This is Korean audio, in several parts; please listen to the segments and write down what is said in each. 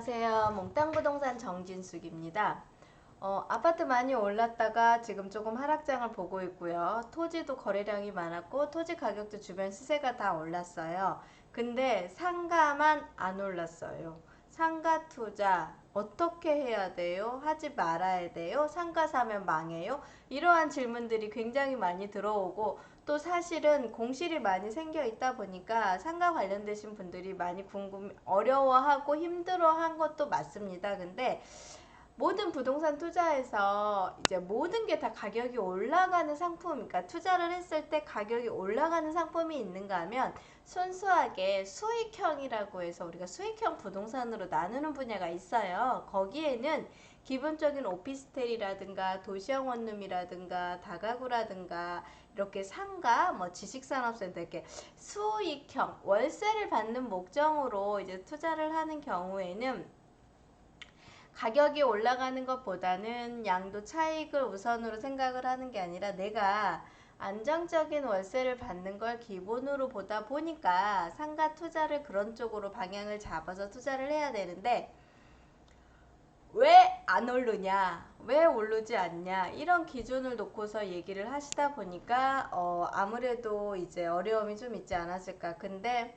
안녕하세요. 몽땅부동산 정진숙입니다. 아파트 많이 올랐다가 지금 조금 하락장을 보고 있고요. 토지도 거래량이 많았고 토지 가격도 주변 시세가 다 올랐어요. 근데 상가만 안 올랐어요. 상가 투자 어떻게 해야 돼요? 하지 말아야 돼요? 상가 사면 망해요? 이러한 질문들이 굉장히 많이 들어오고, 또 사실은 공실이 많이 생겨 있다 보니까 상가 관련되신 분들이 많이 어려워하고 힘들어한 것도 맞습니다. 근데 모든 부동산 투자에서 이제 모든 게 다 가격이 올라가는 상품, 그러니까 투자를 했을 때 가격이 올라가는 상품이 있는가 하면 순수하게 수익형이라고 해서 우리가 수익형 부동산으로 나누는 분야가 있어요. 거기에는 기본적인 오피스텔이라든가 도시형 원룸이라든가 다가구라든가 이렇게 상가, 뭐 지식산업센터, 이렇게 수익형 월세를 받는 목적으로 이제 투자를 하는 경우에는 가격이 올라가는 것보다는 양도 차익을 우선으로 생각을 하는 게 아니라 내가 안정적인 월세를 받는 걸 기본으로 보다 보니까 상가 투자를 그런 쪽으로 방향을 잡아서 투자를 해야 되는데, 왜 안 오르냐, 왜 오르지 않냐, 이런 기준을 놓고서 얘기를 하시다 보니까 아무래도 이제 어려움이 좀 있지 않았을까. 근데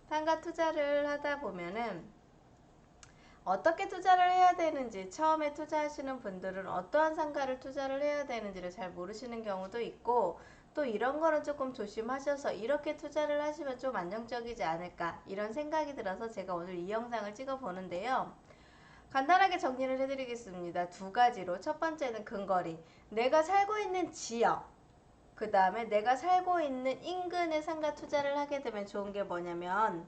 상가 투자를 하다 보면은 어떻게 투자를 해야 되는지, 처음에 투자하시는 분들은 어떠한 상가를 투자를 해야 되는지를 잘 모르시는 경우도 있고, 또 이런 거는 조금 조심하셔서 이렇게 투자를 하시면 좀 안정적이지 않을까, 이런 생각이 들어서 제가 오늘 이 영상을 찍어 보는데요. 간단하게 정리를 해드리겠습니다. 두 가지로. 첫 번째는 근거리, 내가 살고 있는 지역, 그 다음에 내가 살고 있는 인근에 상가 투자를 하게 되면 좋은 게 뭐냐면,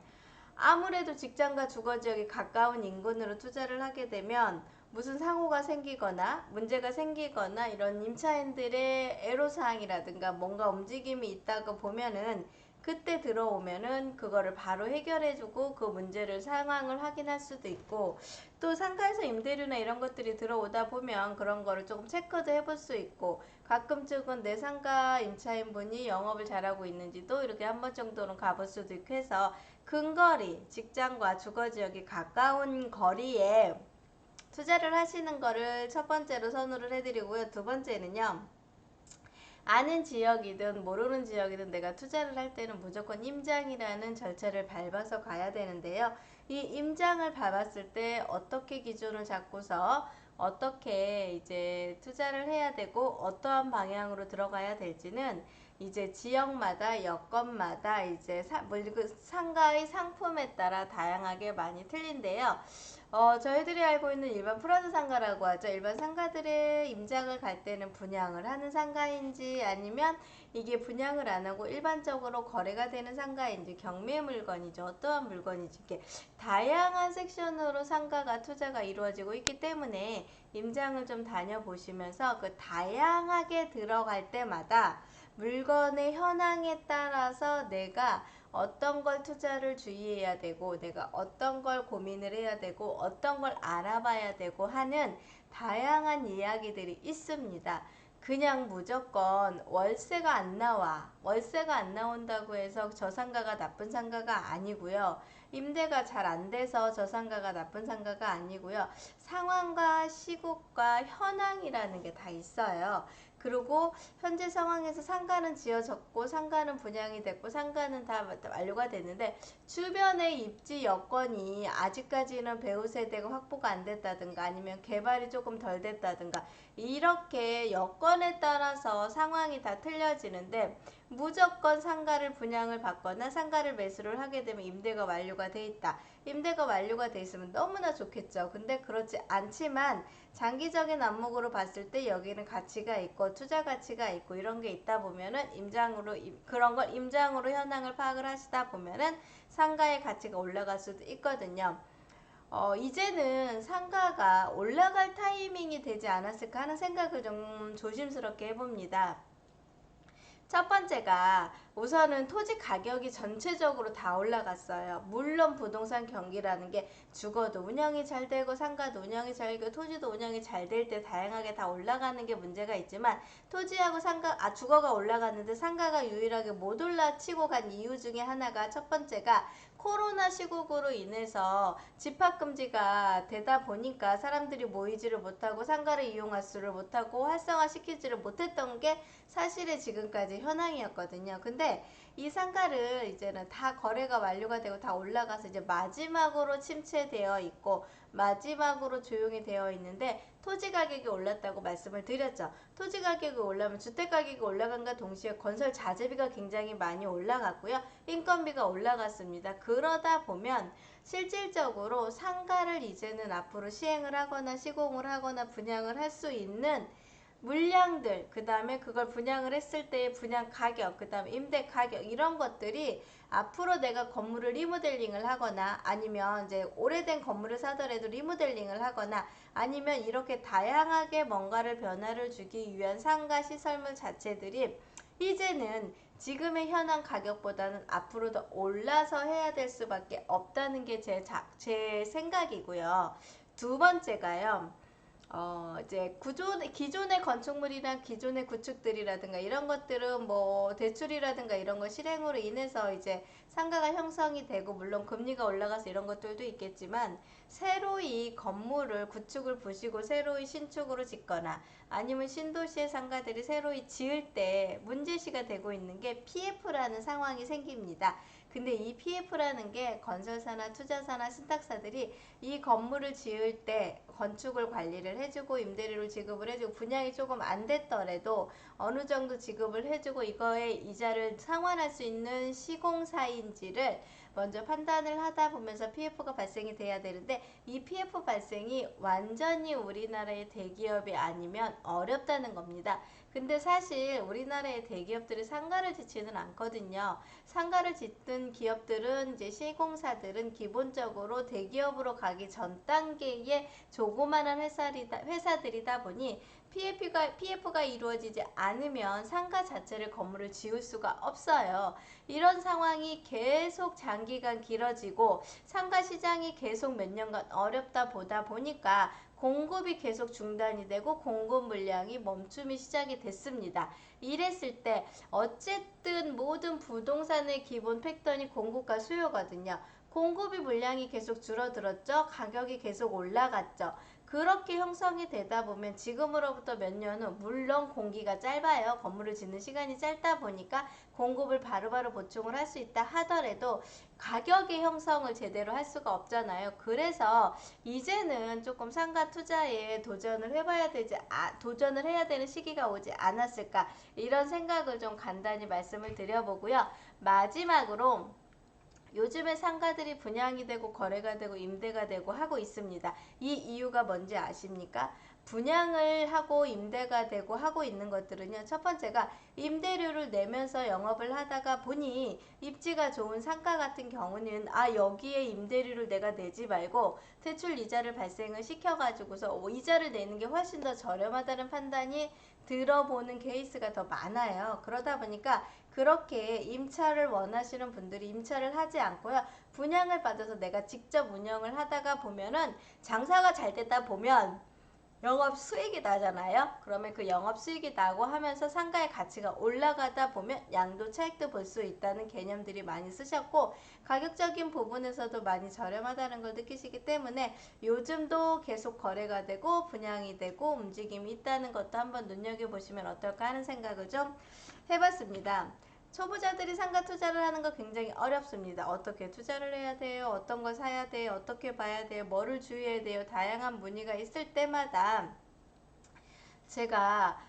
아무래도 직장과 주거지역이 가까운 인근으로 투자를 하게 되면 무슨 사고가 생기거나 문제가 생기거나 이런 임차인들의 애로사항이라든가 뭔가 움직임이 있다고 보면은, 그때 들어오면은 그거를 바로 해결해주고 그 문제를 상황을 확인할 수도 있고, 또 상가에서 임대료나 이런 것들이 들어오다 보면 그런 거를 조금 체크도 해볼 수 있고, 가끔씩은 내 상가 임차인분이 영업을 잘하고 있는지도 이렇게 한 번 정도는 가볼 수도 있고 해서, 근거리, 직장과 주거지역이 가까운 거리에 투자를 하시는 거를 첫 번째로 선호를 해드리고요. 두 번째는요, 아는 지역이든 모르는 지역이든 내가 투자를 할 때는 무조건 임장이라는 절차를 밟아서 가야 되는데요. 이 임장을 밟았을 때 어떻게 기준을 잡고서 어떻게 이제 투자를 해야 되고 어떠한 방향으로 들어가야 될지는 이제 지역마다 여건마다 이제 상가의 상품에 따라 다양하게 많이 틀린데요. 저희들이 알고 있는 일반 프라자 상가라고 하죠. 일반 상가들의 임장을 갈 때는 분양을 하는 상가인지, 아니면 이게 분양을 안 하고 일반적으로 거래가 되는 상가인지, 경매 물건이죠, 어떠한 물건인지, 이렇게 다양한 섹션으로 상가가 투자가 이루어지고 있기 때문에 임장을 좀 다녀보시면서 그 다양하게 들어갈 때마다 물건의 현황에 따라서 내가 어떤 걸 투자를 주의해야 되고, 내가 어떤 걸 고민을 해야 되고, 어떤 걸 알아봐야 되고 하는 다양한 이야기들이 있습니다. 그냥 무조건 월세가 안 나와, 월세가 안 나온다고 해서 저 상가가 나쁜 상가가 아니고요. 임대가 잘 안 돼서 저 상가가 나쁜 상가가 아니고요. 상황과 시국과 현황이라는 게 다 있어요. 그리고 현재 상황에서 상가는 지어졌고 상가는 분양이 됐고 상가는 다 완료가 됐는데, 주변의 입지 여건이 아직까지는 배우 세대가 확보가 안 됐다든가 아니면 개발이 조금 덜 됐다든가, 이렇게 여건에 따라서 상황이 다 틀려지는데, 무조건 상가를 분양을 받거나 상가를 매수를 하게 되면 임대가 완료가 돼 있다, 임대가 완료가 돼 있으면 너무나 좋겠죠. 근데 그렇지 않지만 장기적인 안목으로 봤을 때 여기는 가치가 있고 투자 가치가 있고 이런 게 있다 보면은 임장으로, 그런 걸 임장으로 현황을 파악을 하시다 보면은 상가의 가치가 올라갈 수도 있거든요. 이제는 상가가 올라갈 타이밍이 되지 않았을까 하는 생각을 좀 조심스럽게 해봅니다. 첫 번째가 우선은 토지 가격이 전체적으로 다 올라갔어요. 물론 부동산 경기라는 게 주거도 운영이 잘 되고 상가도 운영이 잘 되고 토지도 운영이 잘 될 때 다양하게 다 올라가는 게 문제가 있지만 토지하고 주거가 올라갔는데 상가가 유일하게 못 올라치고 간 이유 중에 하나가 첫 번째가 코로나 시국으로 인해서 집합금지가 되다 보니까 사람들이 모이지를 못하고 상가를 이용할 수를 못하고 활성화시키지를 못했던 게 사실의 지금까지 현황이었거든요. 근데 이 상가를 이제는 다 거래가 완료가 되고 다 올라가서 이제 마지막으로 침체되어 있고 마지막으로 조용히 되어 있는데 토지 가격이 올랐다고 말씀을 드렸죠. 토지 가격이 올라면 주택 가격이 올라간과 동시에 건설 자재비가 굉장히 많이 올라갔고요. 인건비가 올라갔습니다. 그러다 보면 실질적으로 상가를 이제는 앞으로 시행을 하거나 시공을 하거나 분양을 할 수 있는 물량들, 그 다음에 그걸 분양을 했을 때의 분양 가격, 그 다음에 임대 가격 이런 것들이 앞으로 내가 건물을 리모델링을 하거나 아니면 이제 오래된 건물을 사더라도 리모델링을 하거나 아니면 이렇게 다양하게 뭔가를 변화를 주기 위한 상가 시설물 자체들이 이제는 지금의 현황 가격보다는 앞으로 더 올라서 해야 될 수밖에 없다는 게 제 생각이고요. 두 번째가요. 이제 기존의 건축물이나 기존의 구축들이라든가 이런 것들은 뭐 대출이라든가 이런 거 실행으로 인해서 이제 상가가 형성이 되고 물론 금리가 올라가서 이런 것들도 있겠지만 새로이 건물을 구축을 부시고 새로이 신축으로 짓거나 아니면 신도시의 상가들이 새로이 지을 때 문제시가 되고 있는 게 PF라는 상황이 생깁니다. 근데 이 PF라는 게 건설사나 투자사나 신탁사들이 이 건물을 지을 때 건축을 관리를 해주고 임대료를 지급을 해주고 분양이 조금 안 됐더라도 어느 정도 지급을 해주고 이거의 이자를 상환할 수 있는 시공사인지를 먼저 판단을 하다 보면서 PF가 발생이 돼야 되는데 이 PF 발생이 완전히 우리나라의 대기업이 아니면 어렵다는 겁니다. 근데 사실 우리나라의 대기업들이 상가를 짓지는 않거든요. 상가를 짓는 기업들은 이제 시공사들은 기본적으로 대기업으로 가기 전 단계의 조그만한 회사들이다 보니 PF가 이루어지지 않으면 상가 자체를 건물을 지을 수가 없어요. 이런 상황이 계속 장기간 길어지고 상가 시장이 계속 몇 년간 어렵다 보다 보니까 공급이 계속 중단이 되고 공급 물량이 멈춤이 시작이 됐습니다. 이랬을 때 어쨌든 모든 부동산의 기본 팩터는 공급과 수요거든요. 공급이 물량이 계속 줄어들었죠. 가격이 계속 올라갔죠. 그렇게 형성이 되다 보면 지금으로부터 몇 년 후 물론 공기가 짧아요. 건물을 짓는 시간이 짧다 보니까 공급을 바로바로 보충을 할 수 있다 하더라도 가격의 형성을 제대로 할 수가 없잖아요. 그래서 이제는 조금 상가 투자에 도전을 해야 되는 시기가 오지 않았을까 이런 생각을 좀 간단히 말씀을 드려보고요. 마지막으로 요즘에 상가들이 분양이 되고 거래가 되고 임대가 되고 하고 있습니다. 이 이유가 뭔지 아십니까? 분양을 하고 임대가 되고 하고 있는 것들은요. 첫 번째가 임대료를 내면서 영업을 하다가 보니 입지가 좋은 상가 같은 경우는 여기에 임대료를 내가 내지 말고 대출 이자를 발생을 시켜가지고서 이자를 내는 게 훨씬 더 저렴하다는 판단이 들어보는 케이스가 더 많아요. 그러다 보니까 그렇게 임차를 원하시는 분들이 임차를 하지 않고요. 분양을 받아서 내가 직접 운영을 하다가 보면은 장사가 잘 되다 보면 영업 수익이 나잖아요. 그러면 그 영업 수익이 나고 하면서 상가의 가치가 올라가다 보면 양도 차익도 볼 수 있다는 개념들이 많이 쓰셨고 가격적인 부분에서도 많이 저렴하다는 걸 느끼시기 때문에 요즘도 계속 거래가 되고 분양이 되고 움직임이 있다는 것도 한번 눈여겨보시면 어떨까 하는 생각을 좀 해봤습니다. 초보자들이 상가 투자를 하는 거 굉장히 어렵습니다. 어떻게 투자를 해야 돼요? 어떤 걸 사야 돼요? 어떻게 봐야 돼요? 뭐를 주의해야 돼요? 다양한 문의가 있을 때마다 제가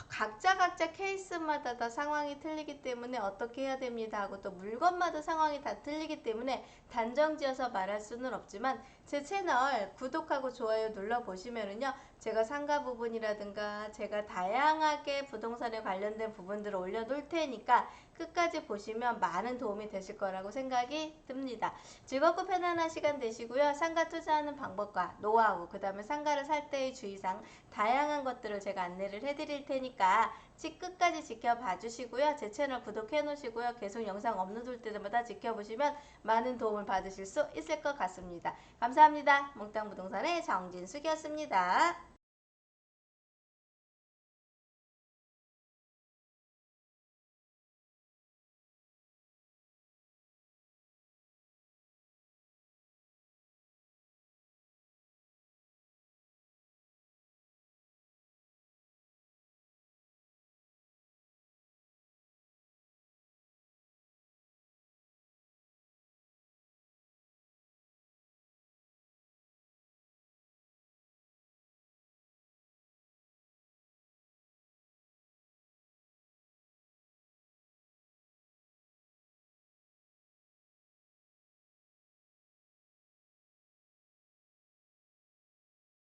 각자 케이스마다 다 상황이 틀리기 때문에 어떻게 해야 됩니다 하고 또 물건마다 상황이 다 틀리기 때문에 단정지어서 말할 수는 없지만 제 채널 구독하고 좋아요 눌러보시면은요 제가 상가 부분이라든가 제가 다양하게 부동산에 관련된 부분들을 올려놓을 테니까 끝까지 보시면 많은 도움이 되실 거라고 생각이 듭니다. 즐겁고 편안한 시간 되시고요. 상가 투자하는 방법과 노하우, 그 다음에 상가를 살 때의 주의사항 다양한 것들을 제가 안내를 해드릴 테니까 끝까지 지켜봐 주시고요. 제 채널 구독해 놓으시고요. 계속 영상 업로드 될 때마다 지켜보시면 많은 도움을 받으실 수 있을 것 같습니다. 감사합니다. 몽땅부동산의 정진숙이었습니다.